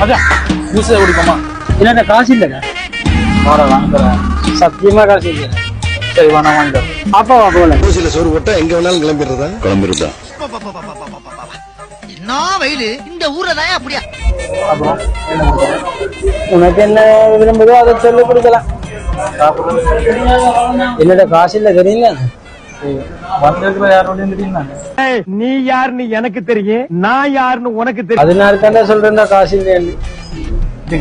அதான் ஜூஸை குடிப்போமா? இல்லைண்ணா காசு இல்லைண்ணா. வாட வாங்குறேன். சத்தியமா காசு இல்லை. சரி வா நான் வாங்கிட்டேன். அப்பா வா போகல. ஊசியில சோறு போட்டா எங்க வேணாலும் கிளம்பிடுறதா. என்ன வெயிலு இந்த ஊர்ல தான் அப்படியா? அப்புறம் உனக்கு என்ன விரும்புதோ அதை சொல்லி கொடுக்கலாம். என்னோட காசு இல்லை தெரியுங்களா? வந்திருக்கிற யாரோடையும் திடீர்னு நீ யாருன்னு எனக்கு தெரியும், நான் யாருன்னு உனக்கு தெரியும். அதனால தானே சொல்றேன் காசு இல்லைன்னு.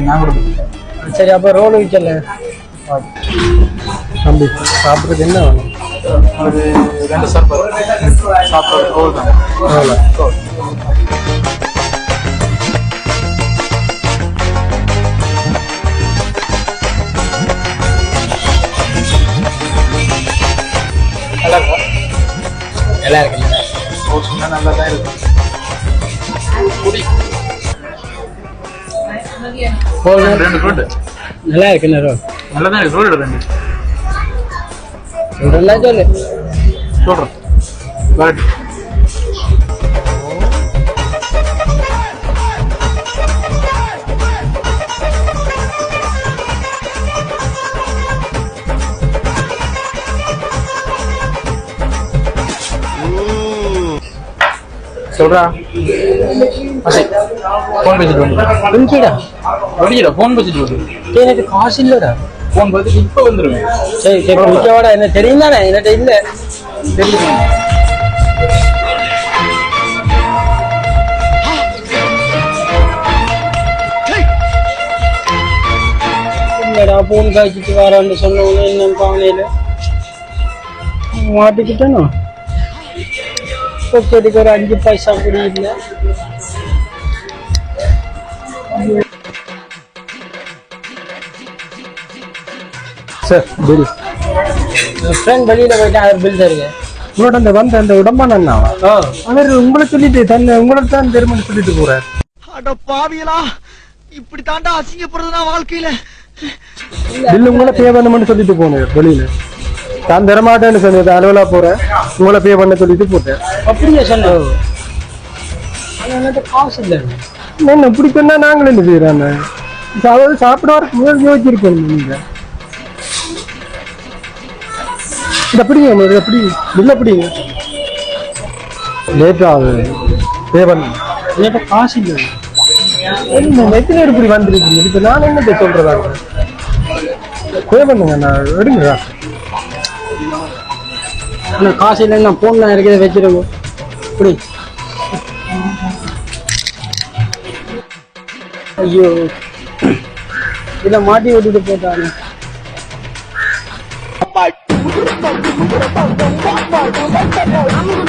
நான் கொடுப்பேன். சரி அப்ப ரோடு வைக்கல தம்பி. சாப்பிட்றதுக்கு என்ன வேணும்? ஒரு 2 சாப்பாடு ரோல் தான். நல்லா இருக்கு. நல்லா தான் இருக்கு. ரெண்டு ரோடு நல்லா இருக்குண்ணா ரோடு. நல்லா தான் இருக்கு. ரோடு 2 சொல்றேன் சொல்லு. சொல்றேன். பட் சொல்றா. போன் பேசிட்டு புரிஞ்சுடா. வந்து போன் பேசிட்டு வந்து எனக்கு காசு இல்லடா. போன் பார்த்துட்டு இப்ப வந்துருவேன். சரி சரி முக்கியவாடா. என்ன தெரியும் தானே? என்கிட்ட இல்லை. தெரியுது. இல்லடா போன் காய்ச்சிட்டு வரான்னு சொன்னவங்க என்ன பாவனையில மாட்டிக்கிட்டேனோ. பொக்கெட்டுக்கு ஒரு 5 பைசா கூட இல்லை. Sir bill. ஃப்ரெண்ட் வெளியில போயிட்டு அவர் பில் தருங்க. உங்களோட அந்த வந்த அந்த உடம்பான அவர் உங்களை சொல்லிட்டு தன்னை உங்களுக்கு தான் தெரியும்னு சொல்லிட்டு போறாரு. அட பாவியலா, இப்படி தாண்டா அசிங்கப்படுறதுனா வாழ்க்கையில. பில் உங்களை பே பண்ணணும்னு சொல்லிட்டு போனேன். வெளியில தான் தரமாட்டேன்னு சொன்னது. அலுவலா போறேன் உங்களை பே பண்ண சொல்லிட்டு போட்டேன். அப்படியே சொன்னேன். காசு இல்லை. என்ன இப்படி சொன்னா நாங்களும் என்ன செய்யறாங்க? அதாவது சாப்பிட வரக்கு முதல் யோசிச்சிருக்கோம். நீங்க இது அப்படிங்க எப்படி பில் எப்படிங்க லேட் ஆகுது பே பண்ண? என்கிட்ட காசு இல்லை. எத்தனை இப்படி வந்துருக்கீங்க? இப்ப நான் என்ன சொல்றதாங்க? பே பண்ணுங்க. நான் எடுங்க. ஆனால் காசு இல்லைன்னு நான் ஃபோன்லாம் இருக்கிறத வச்சிருங்க. இப்படி ஐயோ இதை மாட்டி விட்டுட்டு போட்டாங்க. I'm